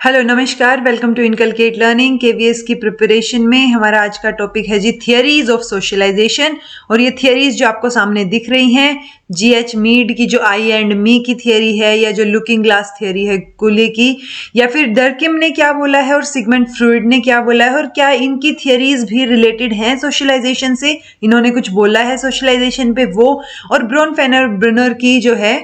Hello नमस्कार, welcome to inculcate learning. KVS की preparation में हमारा आज का टॉपिक है जी थियरीज ऑफ सोशलाइजेशन। और ये थियरीज जो आपको सामने दिख रही हैं, जीएच मीड की जो आई एंड मी की थियरी है, या जो लुकिंग ग्लास थियरी है कुले की, या फिर डर्किम ने क्या बोला है और सिगमंड फ्रॉइड ने क्या बोला है, और क्या इनकी थियरीज भी रिलेटेड हैं सोशलाइजेशन से, इन्होंने कुछ बोला है सोशलाइजेशन पे वो, और ब्रोनफेनर ब्रुनर की जो है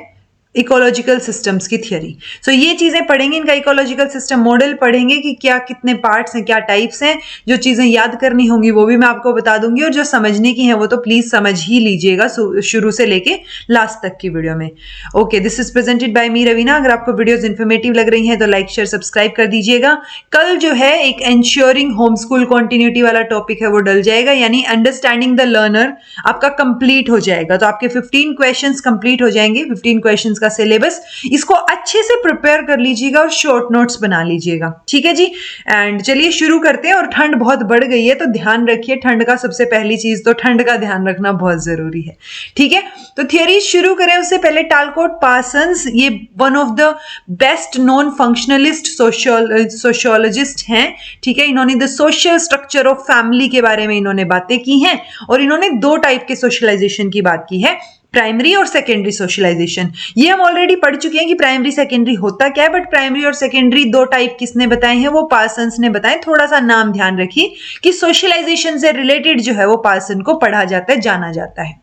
इकोलॉजिकल सिस्टम्स की थियरी। सो ये चीजें पढ़ेंगे, इनका इकोलॉजिकल सिस्टम मॉडल पढ़ेंगे कि क्या कितने पार्ट्स हैं, क्या टाइप्स हैं। जो चीजें याद करनी होंगी वो भी मैं आपको बता दूंगी, और जो समझने की हैं वो तो प्लीज समझ ही लीजिएगा शुरू से लेके लास्ट तक की वीडियो में। Okay, this is presented by me Raveena. अगर आपको वीडियोस इन्फॉर्मेटिव लग रही हैं तो लाइक शेयर सब्सक्राइब कर दीजिएगा। कल जो है एक एंश्योरिंग होम स्कूल कॉन्टिन्यूटी वाला टॉपिक है वो डल जाएगा, यानी अंडरस्टैंडिंग द लर्नर आपका कंप्लीट हो जाएगा। तो आपके 15 क्वेश्चंस कंप्लीट हो जाएंगे, 15 क्वेश्चंस का सिलेबस। इसको अच्छे से प्रिपेयर कर लीजिएगा और शॉर्ट नोट्स बना लीजिएगा, ठीक है जी। एंड चलिए शुरू करते हैं। और ठंड बहुत बढ़ गई है तो ध्यान रखिए, ठंड का सबसे पहली चीज तो ठंड का ध्यान रखना बहुत जरूरी है, ठीक है। तो थियरी शुरू करें उससे पहले टालकोट पार्सन्स, ये one of the best known functionalist sociologist हैं, ठीक है। इन्होंने the social structure of family के बारे में इन्होंने बातें की हैं, और इन्होंने दो टाइप के सोशलाइजेशन की बात की है, प्राइमरी और सेकेंडरी सोशलाइजेशन। ये हम ऑलरेडी पढ़ चुके हैं कि प्राइमरी सेकेंडरी होता क्या है, बट प्राइमरी और सेकेंडरी दो टाइप किसने बताए हैं, वो पार्सन्स ने बताए। थोड़ा सा नाम ध्यान रखिए कि सोशलाइजेशन से रिलेटेड जो है वो पार्सन को पढ़ा जाता है, जाना जाता है।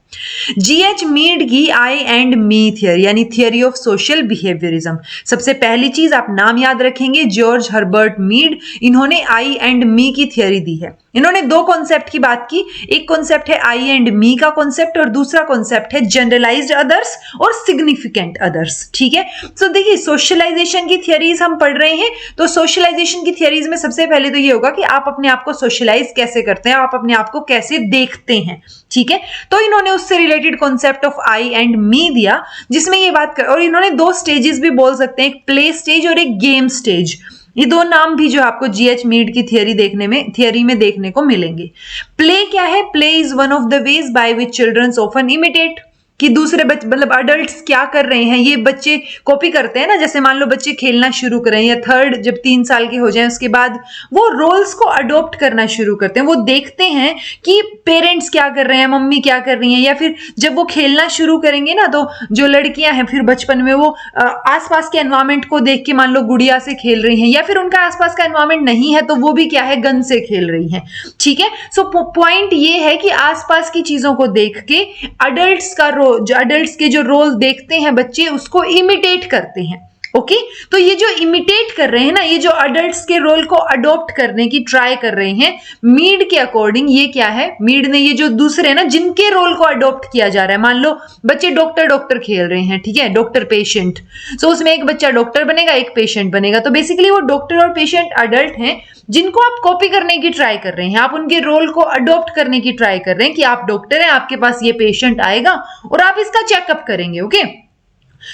जीएच मीड की आई एंड मी थियरी, यानी थियरी ऑफ सोशल बिहेवियरिज्म। सबसे पहली चीज आप नाम याद रखेंगे, जॉर्ज हर्बर्ट मीड। इन्होंने आई एंड मी की थियरी दी है। इन्होंने दो कॉन्सेप्ट की बात की, एक कॉन्सेप्ट है आई एंड मी का कॉन्सेप्ट, और दूसरा कॉन्सेप्ट है जनरलाइज्ड अदर्स और सिग्निफिकेंट अदर्स, ठीक है। सो देखिए, सोशलाइजेशन की थियरीज हम पढ़ रहे हैं, तो सोशलाइजेशन की थियरीज में सबसे पहले तो ये होगा कि आप अपने आप को सोशलाइज कैसे करते हैं, आप अपने आप को कैसे देखते हैं, ठीक है। तो इन्होंने उससे related concept of I and me दिया, जिसमें ये बात कर, और इन्होंने दो स्टेजेस भी बोल सकते हैं, एक प्ले स्टेज और एक गेम स्टेज। ये दो नाम भी जो आपको जीएच मीड की थियरी में देखने को मिलेंगे। प्ले क्या है? Play is one of the ways by which childrens often imitate, कि दूसरे बच्चे मतलब अडल्ट्स क्या कर रहे हैं, ये बच्चे कॉपी करते हैं ना। जैसे मान लो बच्चे खेलना शुरू करें, या थर्ड जब 3 साल के हो जाएं उसके बाद वो रोल्स को अडॉप्ट करना शुरू करते हैं। वो देखते हैं कि पेरेंट्स क्या कर रहे हैं, मम्मी क्या कर रही हैं, या फिर जब वो खेलना शुरू करेंगे ना, तो जो लड़कियां हैं फिर बचपन में वो आसपास के एनवायरमेंट को देख के मान लो गुड़िया से खेल रही हैं, या फिर उनका आसपास का एनवायरमेंट नहीं है तो वो भी क्या है, गन से खेल रही हैं, ठीक है। सो पॉइंट ये है कि आसपास की चीजों को देख के अडल्ट्स के जो रोल देखते हैं बच्चे, उसको इमिटेट करते हैं। ओके, तो ये जो इमिटेट कर रहे हैं ना, ये जो अडल्ट्स के रोल को अडॉप्ट करने की ट्राई कर रहे हैं, मीड के अकॉर्डिंग ये क्या है, मीड ने ये जो दूसरे ना जिनके रोल को अडॉप्ट किया जा रहा है, मान लो बच्चे डॉक्टर खेल रहे हैं, ठीक है, डॉक्टर पेशेंट। सो उसमें एक बच्चा डॉक्टर बनेगा, एक पेशेंट बनेगा। तो बेसिकली वो डॉक्टर और पेशेंट अडल्ट हैं जिनको आप कॉपी करने की ट्राई कर रहे हैं, आप उनके रोल को अडॉप्ट करने की ट्राई कर रहे हैं कि आप डॉक्टर हैं, आपके पास ये पेशेंट आएगा और आप इसका चेकअप करेंगे। ओके,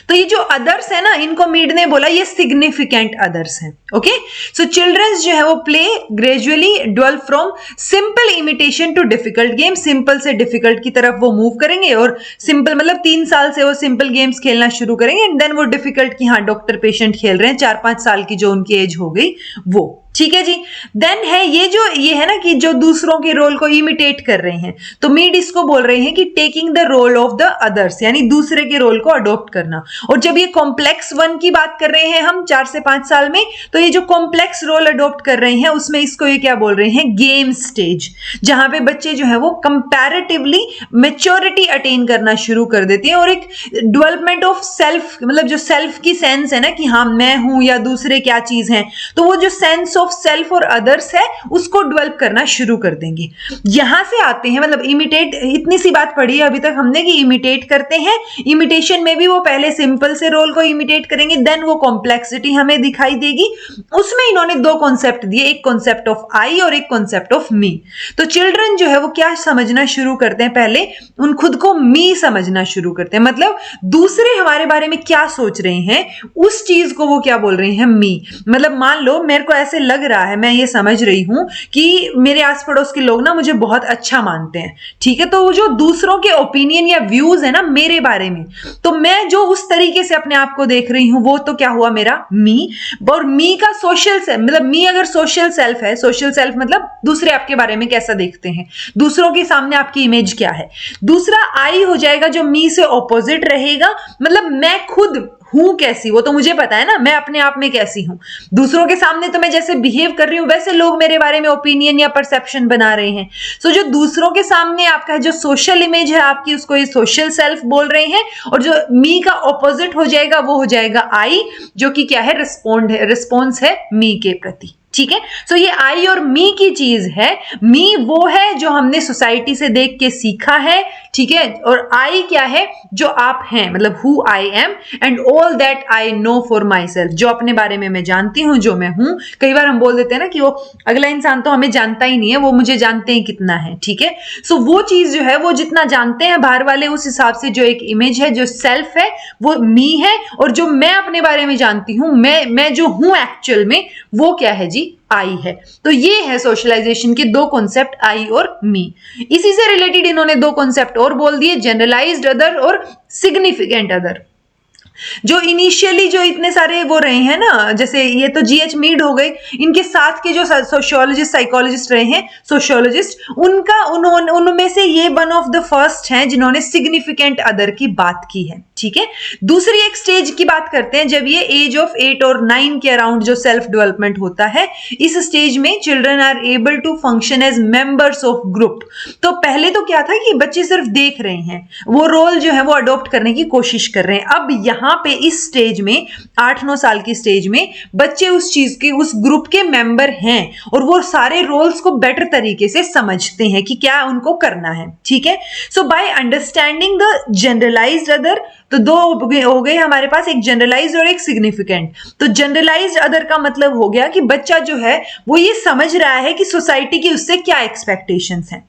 तो ये जो अदर्स है ना, इनको मीड ने बोला ये सिग्निफिकेंट अदर्स हैं। ओके, सो चिल्ड्रंस जो है वो play gradually develop from simple imitation to difficult game, simple से डिफिकल्ट की तरफ वो मूव करेंगे, और सिंपल मतलब 3 साल से वो सिंपल गेम्स खेलना शुरू करेंगे, एंड देन वो डिफिकल्ट की, हाँ डॉक्टर पेशेंट खेल रहे हैं 4-5 साल की जो उनकी एज हो गई वो, ठीक है जी। देन है ये है ना कि जो दूसरों के रोल को इमिटेट कर रहे हैं, तो मीड इसको बोल रहे हैं कि taking the role of the others, यानी दूसरे के रोल को अडॉप्ट करना। और जब ये कॉम्प्लेक्स वन की बात कर रहे हैं हम 4 से 5 साल में, तो ये जो कॉम्प्लेक्स रोल अडॉप्ट कर रहे हैं उसमें इसको ये क्या बोल रहे हैं, गेम स्टेज, जहां पे बच्चे जो है वो कंपैरेटिवली मैच्योरिटी अटेन करना शुरू कर देते हैं, और एक डेवलपमेंट ऑफ सेल्फ, मतलब जो सेल्फ की सेंस है ना कि हाँ मैं हूं या दूसरे क्या चीज है, तो वो जो सेंस ऑफ सेल्फ और अदर्स है उसको डेवलप करना शुरू कर देंगे। यहां से आते हैं, मतलब इमिटेट, इतनी सी बात पढ़ी है अभी तक हमने कि इमिटेट करते हैं। इमिटेशन में भी वो पहले सिंपल से रोल को इमिटेट करेंगे, देन वो कॉम्प्लेक्सिटी हमें दिखाई देगी। उसमें इन्होंने दो कॉन्सेप्ट दिए, एक कॉन्सेप्ट ऑफ आई और एक कॉन्सेप्ट ऑफ मी। तो चिल्ड्रन जो है वो क्या समझना शुरू करते हैं, पहले उन खुद को मी समझना शुरू करते हैं, मतलब दूसरे हमारे बारे में क्या सोच रहे हैं उस चीज को वो क्या बोल रहे हैं, मी। मतलब मान लो मेरे को ऐसे लग लग रहा है, मैं ये समझ रही हूं कि मेरे आस पड़ोस के लोग ना मुझे बहुत अच्छा मानते हैं, ठीक है, तो वो जो दूसरों के ओपिनियन या व्यूज है ना मेरे बारे में, तो मैं जो उस तरीके से अपने आप को देख रही हूं वो तो क्या हुआ मेरा मी। और मी का सोशल सेल्फ, मतलब मी अगर सोशल सेल्फ है, सोशल सेल्फ मतलब दूसरे आपके बारे में कैसा देखते हैं, दूसरों के सामने आपकी इमेज क्या है। दूसरा आई हो जाएगा जो मी से ऑपोजिट रहेगा, मतलब मैं खुद हूं कैसी, वो तो मुझे पता है ना, मैं अपने आप में कैसी हूं। दूसरों के सामने तो मैं जैसे बिहेव कर रही हूं वैसे लोग मेरे बारे में ओपिनियन या परसेप्शन बना रहे हैं। सो जो दूसरों के सामने आपका जो सोशल इमेज है आपकी, उसको ये सोशल सेल्फ बोल रहे हैं, और जो मी का ऑपोजिट हो जाएगा वो हो जाएगा आई, जो कि क्या है, रिस्पॉन्स है मी के प्रति, ठीक है। सो ये आई और मी की चीज है। मी वो है जो हमने सोसाइटी से देख के सीखा है, ठीक है, और आई क्या है, जो आप हैं, मतलब who I am and all that I know for my self, जो अपने बारे में मैं जानती हूं, जो मैं हूं। कई बार हम बोल देते हैं ना कि वो अगला इंसान तो हमें जानता ही नहीं है, वो मुझे जानते हैं कितना है, ठीक है। सो वो चीज जो है, वो जितना जानते हैं बाहर वाले, उस हिसाब से जो एक इमेज है, जो सेल्फ है, वो मी है। और जो मैं अपने बारे में जानती हूं, मैं जो हूं एक्चुअल में, वो क्या है जी, आई है। तो ये है सोशलाइजेशन के दो कॉन्सेप्ट, आई और मी। इसी से रिलेटेड इन्होंने दो कॉन्सेप्ट और बोल दिए, जनरलाइज्ड अदर और सिग्निफिकेंट अदर। जो इनिशियली जो इतने सारे वो रहे हैं ना, जैसे ये तो जीएच मीड हो गए, इनके साथ के जो सोशियोलॉजिस्ट साइकोलॉजिस्ट रहे हैं, सोशियोलॉजिस्ट, उनमें से ये वन ऑफ द फर्स्ट हैं जिन्होंने सिग्निफिकेंट अदर की बात की है, ठीक है। दूसरी एक स्टेज की बात करते हैं, जब ये एज ऑफ 8 और 9 के अराउंड जो सेल्फ डेवलपमेंट होता है, इस स्टेज में children are able to function as members of group. तो पहले तो क्या था कि बच्चे सिर्फ देख रहे हैं, वो रोल जो है वो अडॉप्ट करने की कोशिश कर रहे हैं। अब यहाँ पे इस स्टेज में 8-9 साल की स्टेज में बच्चे उस चीज के, उस ग्रुप के मेंबर हैं, और वो सारे रोल्स को बेटर तरीके से समझते हैं कि क्या उनको करना है, ठीक है। So by understanding the generalised other, तो दो हो गए हमारे पास, एक जनरलाइज्ड और एक सिग्निफिकेंट। तो जनरलाइज्ड अदर का मतलब हो गया कि बच्चा जो है वो ये समझ रहा है कि सोसाइटी की उससे क्या एक्सपेक्टेशंस हैं।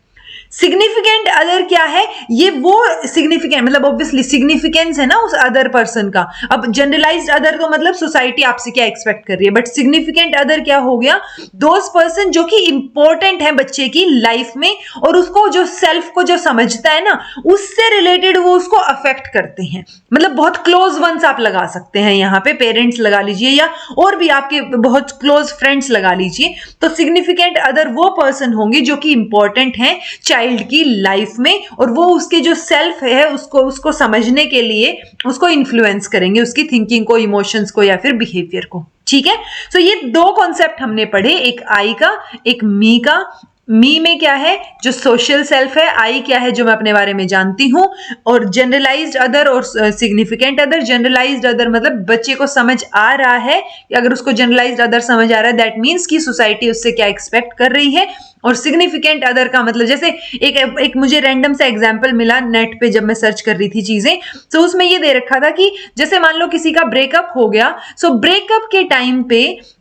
सिग्निफिकेंट अदर क्या है, ये वो सिग्निफिकेंट मतलब ऑब्वियसली सिग्निफिकेंस है ना उस अदर पर्सन का। अब जनरलाइज्ड अदर तो मतलब सोसाइटी आपसे क्या एक्सपेक्ट कर रही है, बट सिग्निफिकेंट अदर क्या हो गया, दोज पर्सन जो कि इंपॉर्टेंट है बच्चे की लाइफ में, और उसको जो सेल्फ को जो समझता है ना, उससे रिलेटेड वो उसको अफेक्ट करते हैं। मतलब बहुत क्लोज वंस आप लगा सकते हैं, यहाँ पे पेरेंट्स लगा लीजिए या और भी आपके बहुत क्लोज फ्रेंड्स लगा लीजिए। तो सिग्निफिकेंट अदर वो पर्सन होंगे जो कि इंपॉर्टेंट हैं चाइल्ड की लाइफ में, और वो उसके जो सेल्फ है उसको समझने के लिए उसको इन्फ्लुएंस करेंगे, उसकी थिंकिंग को, इमोशंस को या फिर बिहेवियर को, ठीक है। सो ये दो कॉन्सेप्ट हमने पढ़े, एक आई का, एक मी का। मी में क्या है, जो सोशल सेल्फ है, आई क्या है, जो मैं अपने बारे में जानती हूं, और जनरलाइज्ड अदर और सिग्निफिकेंट अदर। जनरलाइज्ड अदर मतलब बच्चे को समझ आ रहा है, अगर उसको जनरलाइज्ड अदर समझ आ रहा है, दैट मीन्स कि सोसाइटी उससे क्या एक्सपेक्ट कर रही है। और सिग्निफिकेंट अदर का मतलब, जैसे एक मुझे रैंडम सा एग्जांपल मिला नेट पे जब मैं सर्च कर रही थी चीजें, तो उसमें ये दे रखा था कि जैसे मान लो किसी का ब्रेकअप हो गया, सो ब्रेकअप के टाइम पे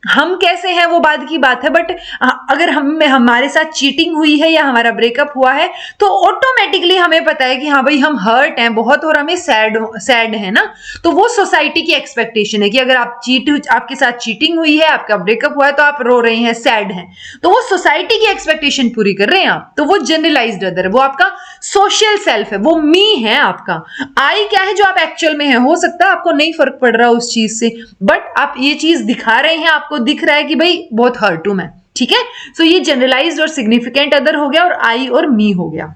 हम कैसे हैं वो बाद की बात है, बट अगर हमारे साथ चीटिंग हुई है या हमारा ब्रेकअप हुआ है, तो ऑटोमेटिकली हमें पता है कि हाँ भाई हम हर्ट हैं बहुत, और हमें सैड है ना। तो वो सोसाइटी की एक्सपेक्टेशन है कि अगर आपके साथ चीटिंग हुई है, आपका ब्रेकअप हुआ है, तो आप रो रहे हैं, सैड हैं, तो वो सोसाइटी की एक्सपेक्टेशन पूरी कर रहे हैं आप। तो वो जनरलाइज्ड अदर है, वो आपका सोशल सेल्फ है, वो मी है आपका। आई क्या है, जो आप एक्चुअल में है। हो सकता है आपको नहीं फर्क पड़ रहा उस चीज से, बट आप ये चीज दिखा रहे हैं, आपको दिख रहा है कि भाई बहुत हर्ट हूं मैं, ठीक है। सो ये जनरलाइज्ड और सिग्निफिकेंट अदर हो गया, और आई और मी हो गया।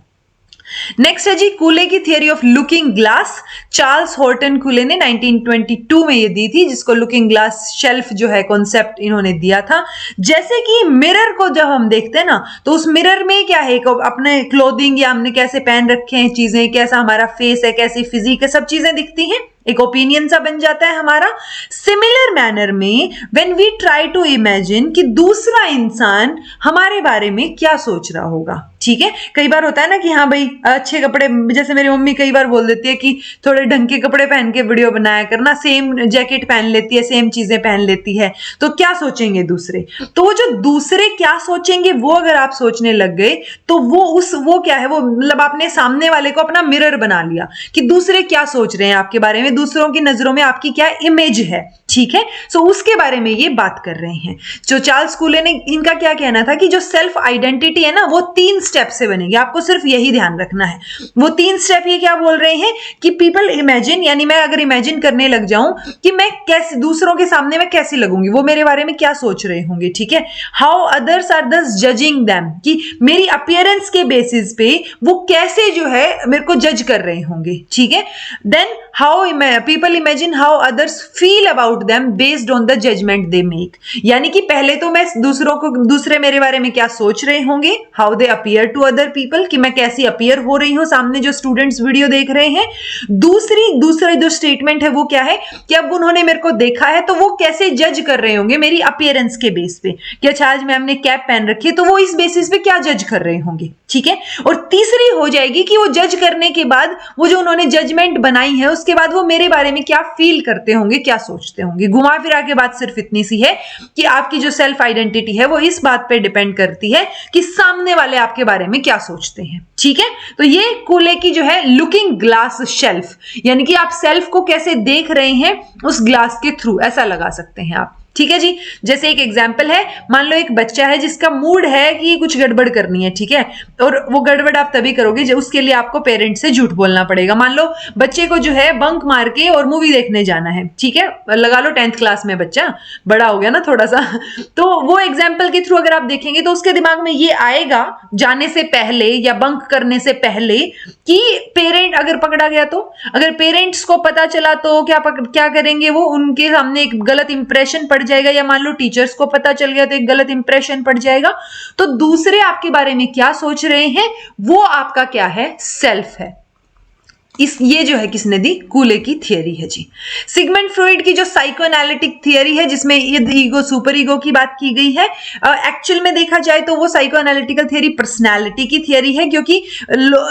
नेक्स्ट है जी कूले की theory of looking glass. Charles Horton Cooley ने 1922 में ये दी थी, जिसको लुकिंग ग्लास शेल्फ जो है कॉन्सेप्ट इन्होंने दिया था। जैसे कि मिरर को जब हम देखते हैं ना, तो उस मिरर में क्या है, अपने क्लोथिंग या हमने कैसे पहन रखे हैं चीजें, कैसा हमारा फेस है, कैसी फिजिक है, सब चीजें दिखती हैं, एक ओपिनियन सा बन जाता है हमारा। सिमिलर मैनर में when we try to imagine कि दूसरा इंसान हमारे बारे में क्या सोच रहा होगा, ठीक है। कई बार होता है ना कि हाँ भाई अच्छे कपड़े, जैसे मेरी मम्मी कई बार बोल देती है कि थोड़े ढंग के कपड़े पहन के वीडियो बनाया करना, सेम जैकेट पहन लेती है, सेम चीजें पहन लेती है, तो क्या सोचेंगे दूसरे। तो वो जो दूसरे क्या सोचेंगे वो अगर आप सोचने लग गए, तो वो क्या है, वो मतलब आपने सामने वाले को अपना मिरर बना लिया कि दूसरे क्या सोच रहे हैं आपके बारे में, दूसरों की नजरों में आपकी क्या इमेज है, ठीक है। सो उसके बारे में ये बात कर रहे हैं। जो चार्ल्स कूले ने, इनका क्या कहना था कि जो सेल्फ आइडेंटिटी है ना वो 3 स्टेप से बनेगी, आपको सिर्फ यही ध्यान रखना है। वो 3 स्टेप ये क्या बोल रहे हैं कि पीपल इमेजिन, यानी मैं अगर इमेजिन करने लग जाऊं कि मैं कैसे दूसरों के सामने मैं कैसी लगूंगी, वो मेरे बारे में क्या सोच रहे होंगे, ठीक है। हाउ अदर्स आर दस जजिंग देम, कि मेरी अपीयरेंस के बेसिस पे वो कैसे जो है मेरे को जज कर रहे होंगे, ठीक है। Then how people imagine how others feel about them based on the judgment they make, यानी कि पहले तो मैं दूसरे मेरे बारे में क्या सोच रहे होंगे, how they appear to other people, कि मैं कैसी अपीयर हो रही हूं सामने जो स्टूडेंट्स वीडियो देख रहे हैं। दूसरा जो स्टेटमेंट है वो क्या है कि अब उन्होंने मेरे को देखा है तो वो कैसे जज कर रहे होंगे मेरी अपीयरेंस के बेस पे, कि अच्छा आज मैम ने कैप पहन रखी है तो वो इस बेसिस पे क्या जज कर रहे होंगे, ठीक है। और तीसरी हो जाएगी कि वो जज करने के बाद वो जो उन्होंने जजमेंट बनाई है उसके बाद वो मेरे बारे में क्या फील करते होंगे, क्या सोचते होंगे। घुमा फिरा के बात सिर्फ इतनी सी है कि आपकी जो सेल्फ आइडेंटिटी है वो इस बात पे डिपेंड करती है कि सामने वाले आपके बारे में क्या सोचते हैं, ठीक है। तो ये कूले की जो है लुकिंग ग्लास शेल्फ, यानी कि आप सेल्फ को कैसे देख रहे हैं उस ग्लास के थ्रू, ऐसा लगा सकते हैं आप, ठीक है जी। जैसे एक एग्जाम्पल है, मान लो एक बच्चा है जिसका मूड है कि कुछ गड़बड़ करनी है, ठीक है, और वो गड़बड़ आप तभी करोगे जब उसके लिए आपको पेरेंट्स से झूठ बोलना पड़ेगा। मान लो बच्चे को जो है बंक मार के और मूवी देखने जाना है, ठीक है, लगा लो 10th क्लास में बच्चा, बड़ा हो गया ना थोड़ा सा, तो वो एग्जाम्पल के थ्रू अगर आप देखेंगे तो उसके दिमाग में ये आएगा जाने से पहले या बंक करने से पहले कि पेरेंट अगर पकड़ा गया तो, अगर पेरेंट्स को पता चला तो क्या करेंगे वो, उनके सामने एक गलत इंप्रेशन पड़ जाएगा, या मान लो टीचर्स को पता चल गया तो एक गलत इंप्रेशन पड़ जाएगा। तो दूसरे आपके बारे में क्या सोच रहे हैं वो आपका क्या है, सेल्फ है। ये जो है किसने दी, कूले की थियरी है जी। सिगमंड फ्रॉइड की जो साइकोएनालिटिक थियरी है जिसमें ईगो सुपर ईगो की बात की गई है, एक्चुअल में देखा जाए तो वो साइकोएनालिटिकल थियरी पर्सनालिटी की थियरी है, क्योंकि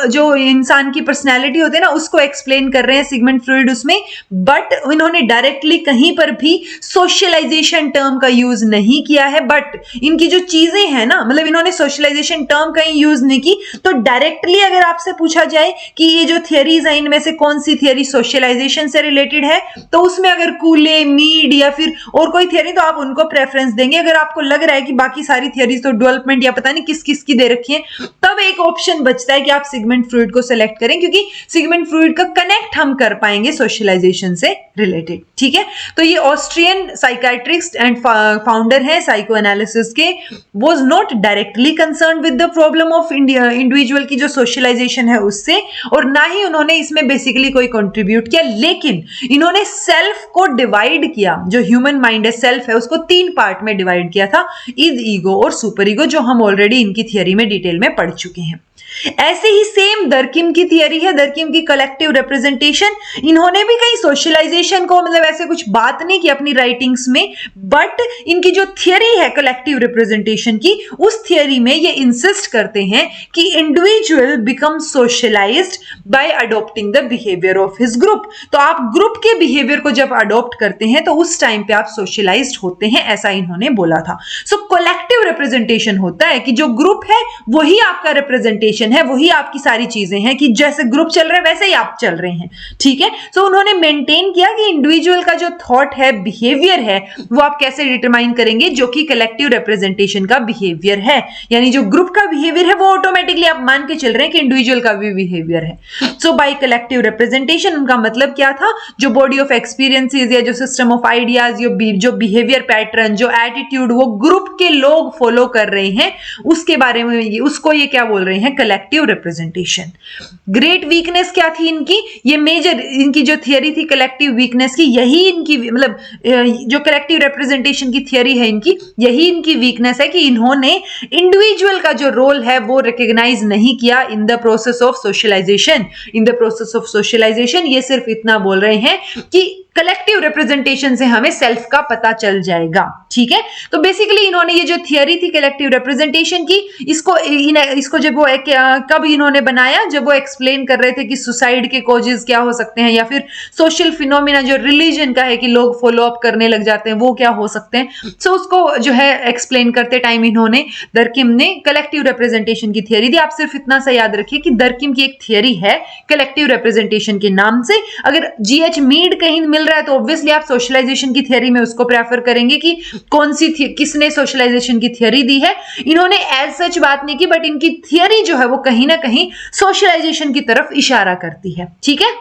जो इंसान की पर्सनालिटी होती है ना उसको एक्सप्लेन कर रहे हैं सिगमंड फ्रॉइड उसमें। बट इन्होंने डायरेक्टली कहीं पर भी सोशलाइजेशन टर्म का यूज नहीं किया है, बट इनकी जो चीजें हैं ना, मतलब इन्होंने सोशलाइजेशन टर्म कहीं यूज नहीं की। तो डायरेक्टली अगर आपसे पूछा जाए कि ये जो थियरीज है इनमें से कौन सी थियरी सोशलाइजेशन से रिलेटेड है, तो उसमें अगर कूले, मीड या फिर और कोई थियरी तो आप उनको प्रेफरेंस देंगे। अगर आपको लग रहा है कि बाकी सारी थियरीज तो डेवलपमेंट या पता नहीं किस किस की दे रखी है, तब एक ऑप्शन बचता है कि आप सिगमंड फ्रॉइड को सिलेक्ट करें, क्योंकि सिगमंड फ्रॉइड का कनेक्ट हम कर पाएंगे सोशलाइजेशन से रिलेटेड, ठीक है। तो ये ऑस्ट्रियन साइकाट्रिस्ट एंड फाउंडर है साइको एनालिसिस के, was not directly concern with the problem of individual की जो सोशलाइजेशन है उससे, और ना ही उन्होंने इसमें बेसिकली कोई कंट्रीब्यूट किया, लेकिन इन्होंने सेल्फ को डिवाइड किया। जो ह्यूमन माइंड है, सेल्फ है, उसको 3 पार्ट में डिवाइड किया था, इज ईगो और सुपर ईगो, जो हम ऑलरेडी इनकी थियरी में डिटेल में पढ़ चुके हैं। ऐसे ही सेम दरकिम की थियरी है, दरकिम की कलेक्टिव रिप्रेजेंटेशन। इन्होंने भी कहीं सोशलाइजेशन को मतलब ऐसे कुछ बात नहीं की अपनी राइटिंग्स में, बट इनकी जो थियरी है कलेक्टिव रिप्रेजेंटेशन की, उस थियरी में ये इंसिस्ट करते हैं कि individual become socialised bye adopting the behaviour of his group. तो आप ग्रुप के बिहेवियर को जब अडॉप्ट करते हैं तो उस टाइम पे आप सोशलाइज्ड होते हैं, ऐसा इन्होंने बोला था। सो कलेक्टिव रिप्रेजेंटेशन होता है कि जो ग्रुप है वही आपका रिप्रेजेंटेशन है, वही आपकी सारी चीजें हैं, कि जैसे ग्रुप चल रहा है वैसे ही आप चल रहे हैं, ठीक है। सो उन्होंने मेंटेन किया कि इंडिविजुअल का जो थॉट है, बिहेवियर है, वो आप कैसे डिटरमाइन करेंगे, जो कि कलेक्टिव रिप्रेजेंटेशन का बिहेवियर है। यानी जो ग्रुप का बिहेवियर है वो ऑटोमेटिकली आप मान के चल रहे हैं कि इंडिविजुअल का भी बिहेवियर है। सो बाय कलेक्टिव रिप्रेजेंटेशन उनका मतलब क्या था, जो बॉडी ऑफ एक्सपीरियंसेस या जो सिस्टम ऑफ आइडियाज, जो बिहेवियर पैटर्न, जो एटीट्यूड वो ग्रुप के लोग फॉलो कर रहे हैं, उसके बारे में उसको ये क्या बोल रहे हैं, कलेक्टिव रिप्रेजेंटेशन। ग्रेट वीकनेस क्या थी इनकी, ये मेजर इनकी जो थियरी थी कलेक्टिव वीकनेस की, यही इनकी मतलब जो कलेक्टिव रिप्रेजेंटेशन की थियरी है इनकी, यही इनकी वीकनेस है कि इन्होंने इंडिविजुअल का जो रोल है वो रिकॉग्नाइज नहीं किया in the process of socialisation. In the process of socialisation ये सिर्फ इतना बोल रहे हैं कि कलेक्टिव रिप्रेजेंटेशन से हमें सेल्फ का पता चल जाएगा, ठीक है। तो बेसिकली इन्होंने ये जो थियरी थी कलेक्टिव रिप्रेजेंटेशन की, इसको जब वो कब इन्होंने बनाया, जब वो एक्सप्लेन कर रहे थे कि सुसाइड के कॉजेज क्या हो सकते हैं, या फिर सोशल फिनोमिना जो रिलीजन का है कि लोग फॉलो अप करने लग जाते हैं, वो क्या हो सकते हैं। सो उसको जो है एक्सप्लेन करते टाइम इन्होंने दरकिम ने कलेक्टिव रिप्रेजेंटेशन की थियरी दी। आप सिर्फ इतना सा याद रखिए कि दरकिम की एक थियरी है कलेक्टिव रिप्रेजेंटेशन के नाम से। अगर GH मीड कहीं मिल रहा है तो ऑब्वियसली आप सोशलाइजेशन की थियरी में उसको प्रेफर करेंगे कि कौन सी किसने सोशलाइजेशन की थियरी दी है। इन्होंने एज सच बात नहीं की, बट इनकी थियरी जो है वो कहीं ना कहीं सोशलाइजेशन की तरफ इशारा करती है। ठीक है,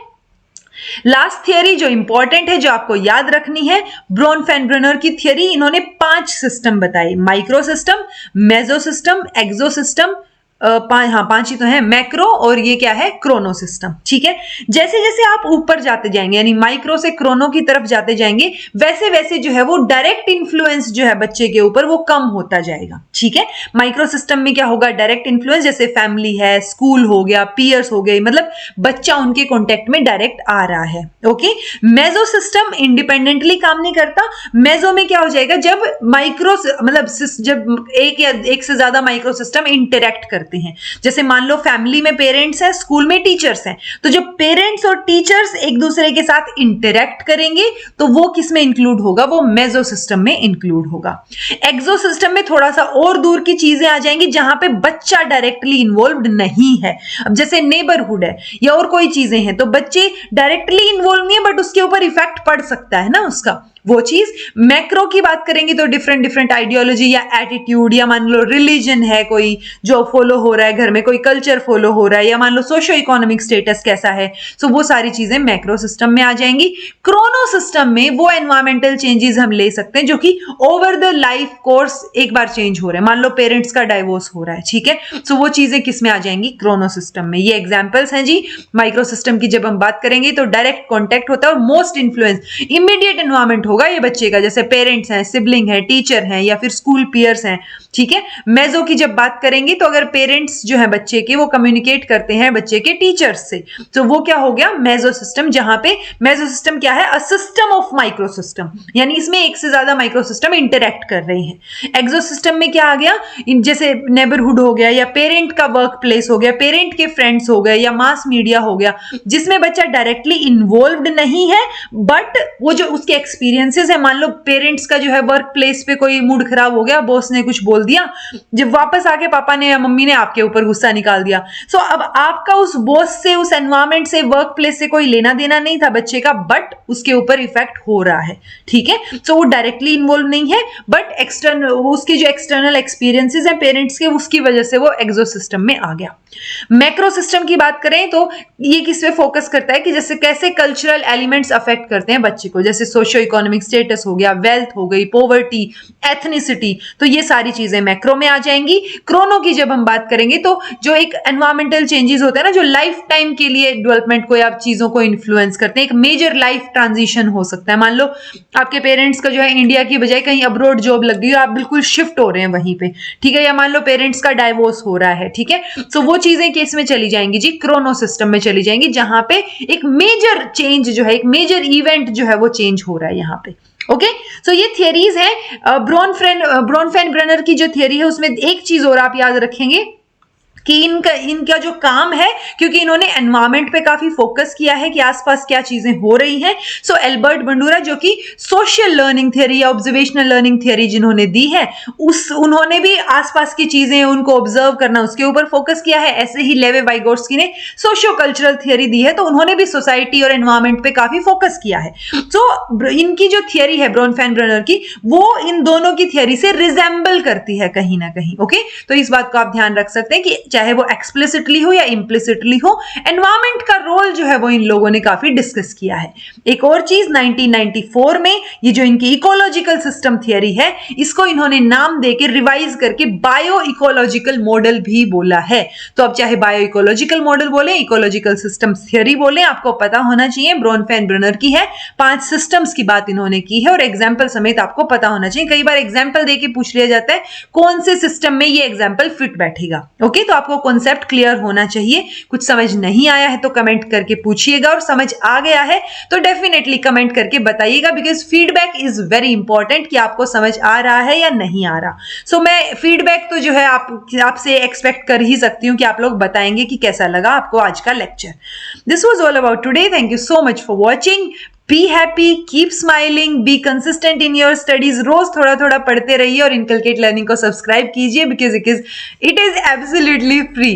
लास्ट थियरी जो इंपॉर्टेंट है, जो आपको याद रखनी है, ब्रोन-फेन-ब्रेनर की थियरी। इन्होंने 5 सिस्टम बताए, माइक्रो सिस्टम, मेसो सिस्टम, एक्सो सिस्टम, 5 ही तो है, मैक्रो और ये क्या है, क्रोनो सिस्टम। ठीक है, जैसे जैसे आप ऊपर जाते जाएंगे यानी माइक्रो से क्रोनो की तरफ जाते जाएंगे, वैसे वैसे जो है वो डायरेक्ट इन्फ्लुएंस जो है बच्चे के ऊपर वो कम होता जाएगा। ठीक है, माइक्रो सिस्टम में क्या होगा, डायरेक्ट इन्फ्लुएंस, जैसे फैमिली है, स्कूल हो गया, पीयर्स हो गए, मतलब बच्चा उनके कॉन्टेक्ट में डायरेक्ट आ रहा है। ओके, मेसो सिस्टम इंडिपेंडेंटली काम नहीं करता। मेसो में क्या हो जाएगा, जब माइक्रो मतलब जब एक या एक से ज्यादा माइक्रो सिस्टम इंटरेक्ट करते हैं, जैसे मान लो फैमिली में पेरेंट्स हैं, स्कूल में टीचर्स हैं, तो जब पेरेंट्स और टीचर्स एक दूसरे के साथ इंटरेक्ट करेंगे तो वो किस में इंक्लूड होगा, वो मेसो सिस्टम में इंक्लूड होगा। एक्सो सिस्टम में थोड़ा सा और दूर की चीजें आ जाएंगी जहां पे बच्चा डायरेक्टली इन्वॉल्व्ड नहीं है। अब जैसे नेबरहुड है या और कोई चीजें हैं तो बच्चे डायरेक्टली इन्वॉल्व नहीं है, बट उसके ऊपर इफेक्ट पड़ सकता है ना उसका, वो चीज। मैक्रो की बात करेंगे तो डिफरेंट डिफरेंट आइडियोलॉजी या एटीट्यूड, या मान लो रिलीजन है कोई जो फॉलो हो रहा है घर में, कोई कल्चर फॉलो हो रहा है, या मान लो सोशो इकोनॉमिक स्टेटस कैसा है, सो वो सारी चीजें मैक्रो सिस्टम में आ जाएंगी। क्रोनो सिस्टम में वो एनवायरमेंटल चेंजेस हम ले सकते हैं जो कि ओवर द लाइफ कोर्स एक बार चेंज हो रहे हैं, मान लो पेरेंट्स का डाइवोर्स हो रहा है। ठीक है, सो वो चीजें किस में आ जाएंगी, क्रोनो सिस्टम में। ये एग्जांपल्स हैं जी। माइक्रो सिस्टम की जब हम बात करेंगे तो डायरेक्ट कॉन्टेक्ट होता है और मोस्ट इन्फ्लुएंस इमीडिएट एनवायरमेंट होगा ये बच्चे का, जैसे पेरेंट्स हैं, सिबलिंग है, टीचर हैं, या फिर स्कूल पीयर्स हैं। ठीक है, मेसो की जब बात करेंगे तो अगर पेरेंट्स जो है बच्चे के वो कम्युनिकेट करते हैं बच्चे के टीचर्स से, तो वो क्या हो गया, मेसो सिस्टम। जहां पे मेसो सिस्टम क्या है, a system of micro system, यानी इसमें एक से ज्यादा माइक्रो सिस्टम इंटरेक्ट कर रही हैं। एक्सो सिस्टम में क्या आ गया, जैसे नेबरहुड हो गया, या पेरेंट का वर्क प्लेस हो गया, पेरेंट के फ्रेंड्स हो गए, या मास मीडिया हो गया, जिसमें बच्चा डायरेक्टली इन्वॉल्व्ड नहीं है, बट वो जो उसके एक्सपीरियंसेस है, मान लो पेरेंट्स का जो है वर्क प्लेस पे कोई मूड खराब हो गया, बॉस ने कुछ बोल दिया, जब वापस आके पापा ने या मम्मी ने आपके ऊपर गुस्सा निकाल दिया, सो अब आपका उस बॉस से, उस एनवायरमेंट से, वर्क प्लेस से कोई लेना देना नहीं था बच्चे का, बट उसके ऊपर इफेक्ट हो रहा है। ठीक है, सो वो डायरेक्टली इन्वॉल्व नहीं है, बट एक्सटर्नल उसके जो एक्सटर्नल एक्सपीरियंसेस हैं पेरेंट्स के, उसकी वजह से वो एक्सो सिस्टम में आ गया। मैक्रो सिस्टम की बात करें तो ये किस पे फोकस करता है कि जैसे कैसे कल्चरल एलिमेंट्स अफेक्ट करते हैं बच्चे को, जैसे सोशो इकोनॉमिक स्टेटस हो गया, वेल्थ हो गई, पॉवर्टी, एथनिसिटी, तो ये सारी चीजें मैक्रो में आ जाएंगी। क्रोनो की जब हम बात करेंगे तो जो एक एनवायरमेंटल चेंजेस होता है ना, जो लाइफ टाइम के लिए डेवलपमेंट को या चीजों को इन्फ्लुएंस करते हैं, एक मेजर लाइफ ट्रांजिशन हो सकता है। मान लो आपके पेरेंट्स का जो है इंडिया की बजाय कहीं अब्रॉड जॉब लग गई और आप बिल्कुल शिफ्ट हो रहे हैं वहीं पे, ठीक है, या मान लो पेरेंट्स का डाइवोर्स हो रहा है। ठीक है, सो वो चीजें केस में चली जाएंगी जी, क्रोनो सिस्टम में चली जाएंगी, जहां पे एक मेजर चेंज जो है, एक मेजर इवेंट जो है वो चेंज हो रहा है यहां पे। ओके, सो ये थियरीज है ब्रोन-फेन-ब्रेनर की जो थियरी है, उसमें एक चीज और आप याद रखेंगे कि इनका जो काम है, क्योंकि इन्होंने एनवायरमेंट पे काफी फोकस किया है कि आसपास क्या चीजें हो रही हैं, सो एल्बर्ट बंडूरा जो कि सोशल लर्निंग थियरी या ऑब्जर्वेशनल लर्निंग थियरी जिन्होंने दी है, उन्होंने भी आसपास की चीजें उनको ऑब्जर्व करना, उसके ऊपर फोकस किया है। ऐसे ही लेवी वाइगोट्स्की ने सोशियो कल्चरल थियरी दी है, तो उन्होंने भी सोसाइटी और एनवायरमेंट पे काफी फोकस किया है। सो इनकी जो थियरी है ब्रोन-फेन-ब्रेनर की, वो इन दोनों की थियरी से रिजेंबल करती है कहीं ना कहीं। ओके, तो इस बात को आप ध्यान रख सकते हैं कि चाहे वो एक्सप्लिसिटली हो या इम्प्लिसिटली हो, एनवायरमेंट का रोल जो है वो इन लोगों ने काफी डिस्कस किया है। एक और चीज 1994 में ये जो इनकी इकोलॉजिकल सिस्टम थियरी है, इसको इन्होंने नाम देके रिवाइज करके बायो इकोलॉजिकल मॉडल भी बोला है। तो अब चाहे बायो इकोलॉजिकल मॉडल बोले, इकोलॉजिकल सिस्टम थियरी बोले, आपको पता होना चाहिए ब्रोन-फेन-ब्रेनर की है, 5 सिस्टम्स की बात इन्होंने की है और एग्जाम्पल समेत आपको पता होना चाहिए। कई बार एग्जाम्पल देके पूछ लिया जाता है कौन से सिस्टम में ये एग्जाम्पल फिट बैठेगा। ओके, तो आपको कॉन्सेप्ट क्लियर होना चाहिए। कुछ समझ नहीं आया है तो कमेंट करके पूछिएगा, और समझ आ गया है तो डेफिनेटली कमेंट करके बताइएगा, because feedback is very important कि आपको समझ आ रहा है या नहीं आ रहा। सो मैं फीडबैक तो जो है आपसे एक्सपेक्ट कर ही सकती हूँ कि आप लोग बताएंगे कि कैसा लगा आपको आज का lecture. This was all about today. Thank you so much for watching. Be happy, keep smiling, be consistent in your studies. रोज थोड़ा थोड़ा पढ़ते रहिए और इनकलकेट लर्निंग को सब्सक्राइब कीजिए, because it is absolutely free.